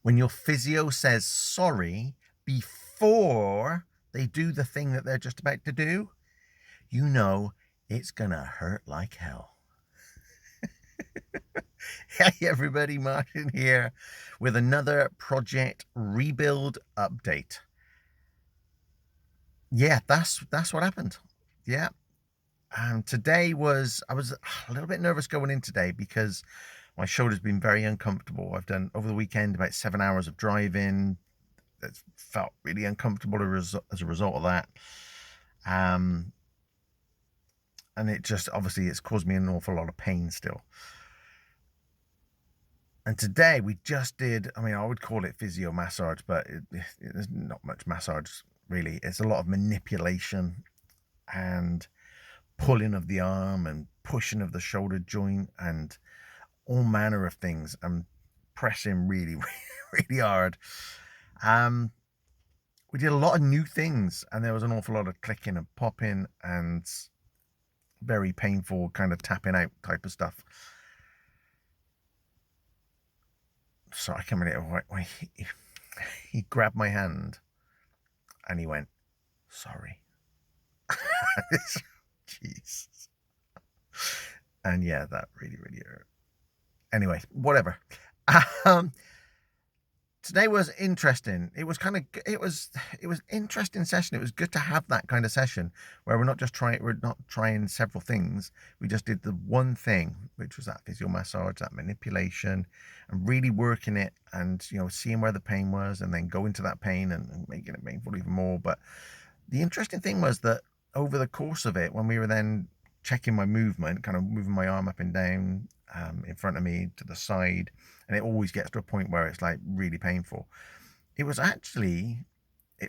When your physio says sorry before they do the thing that they're just about to do, you know it's gonna hurt like hell. Hey everybody, Martin here with another Project Rebuild update. Yeah, that's what happened. Yeah. Today I was a little bit nervous going in today because my shoulder's been very uncomfortable. I've done over the weekend about 7 hours of driving. It's felt really uncomfortable as a result of that. And it just obviously it's caused me an awful lot of pain still. And today we just did, I mean, I would call it physio massage, but there's not much massage really. It's a lot of manipulation and pulling of the arm and pushing of the shoulder joint and all manner of things. I'm pressing really, really hard. We did a lot of new things, and there was an awful lot of clicking and popping and very painful kind of tapping out type of stuff. So I can't remember when he grabbed my hand and he went, sorry. Jeez. And yeah, that really, really hurt. Anyway, whatever. Today was interesting. It was interesting session. It was good to have that kind of session where we're not trying several things. We just did the one thing, which was that physio massage, that manipulation, and really working it and seeing where the pain was and then go into that pain and making it painful even more. But the interesting thing was that over the course of it, when we were then checking my movement, kind of moving my arm up and down, in front of me, to the side, and it always gets to a point where it's like really painful. It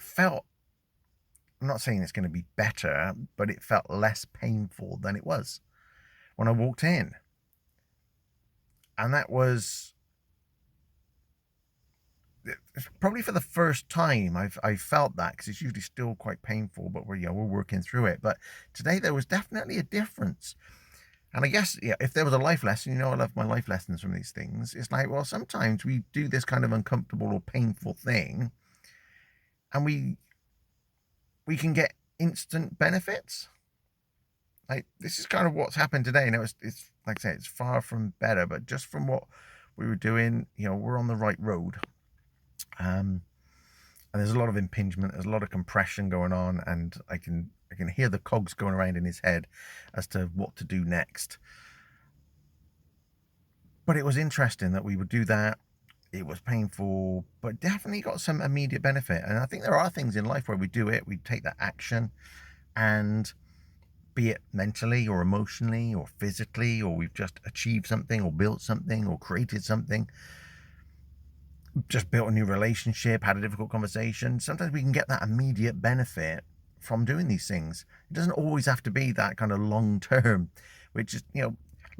felt, I'm not saying it's going to be better, but it felt less painful than it was when I walked in. And that was probably for the first time I've felt that, because it's usually still quite painful, but we're working through it. But today there was definitely a difference. And I guess, if there was a life lesson, I love my life lessons from these things. It's like, well, sometimes we do this kind of uncomfortable or painful thing and we can get instant benefits. Like, this is kind of what's happened today. It's like I say, it's far from better, but just from what we were doing, we're on the right road. And there's a lot of impingement, there's a lot of compression going on, and I can hear the cogs going around in his head as to what to do next. But it was interesting that we would do that. It was painful, but definitely got some immediate benefit. And I think there are things in life where we do it, we take that action, and be it mentally or emotionally or physically, or we've just achieved something or built something or created something, just built a new relationship, had a difficult conversation. Sometimes we can get that immediate benefit from doing these things. It doesn't always have to be that kind of long term, which is,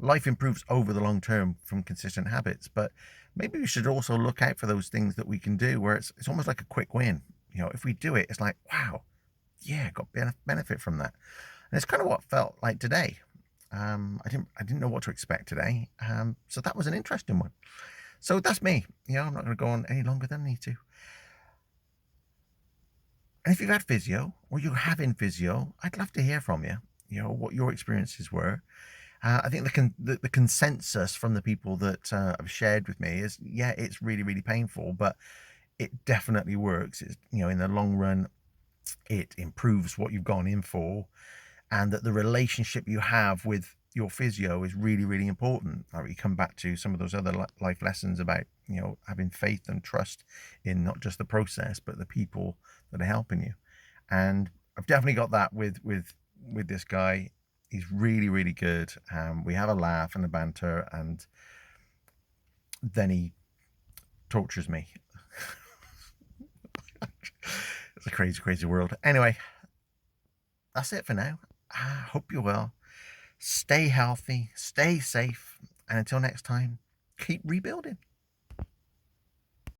life improves over the long term from consistent habits. But maybe we should also look out for those things that we can do where it's almost like a quick win. If we do it, it's like, wow, yeah, got benefit from that. And it's kind of what felt like today. I didn't know what to expect today. So that was an interesting one. So that's me. I'm not going to go on any longer than I need to. And if you've had physio or you're having physio, I'd love to hear from you. What your experiences were. I think the consensus from the people that have shared with me is, yeah, it's really, really painful, but it definitely works. It's, in the long run, it improves what you've gone in for, and that the relationship you have with your physio is really, really important. We come back to some of those other life lessons about, having faith and trust in not just the process, but the people that are helping you. And I've definitely got that with this guy. He's really, really good. We have a laugh and a banter, and then he tortures me. It's a crazy, crazy world. Anyway, that's it for now. I hope you're well. Stay healthy, stay safe, and until next time, keep rebuilding.